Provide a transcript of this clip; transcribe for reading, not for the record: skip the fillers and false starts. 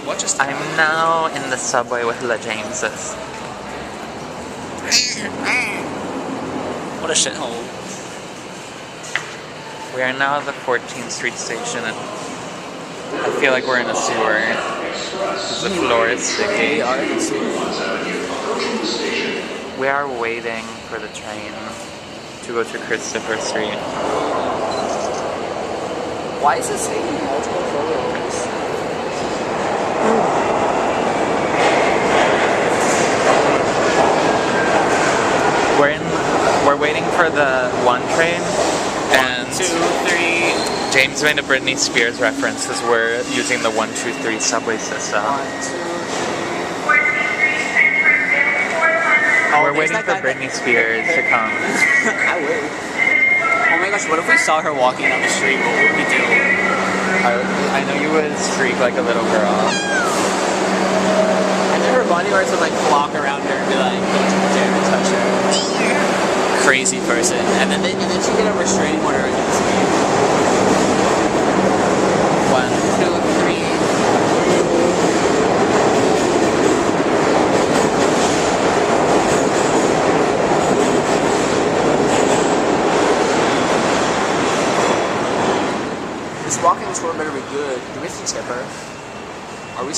What just I'm now in the subway with La Jameses. What a shithole. We are now at the 14th Street station and I feel like we're in a sewer. The floor is sticky. We are waiting for the train to go to Christopher Street. Why is it saying multiple photos? We're waiting for the 1 train, and 2, 3. James made a Britney Spears reference as we're using the 1, 2, 3 subway system. 1, 2. We're waiting for Britney Spears to come. I would. Oh my gosh, what if we saw her walking down the street? What would we do? I know you would shriek like a little girl. And then her bodyguards would like flock around her and be like, don't dare to touch her. Crazy person. And then she'd get a restraining order against me. 1, 2, 3. This walking tour better be good. Do we have to tip her? Are we supposed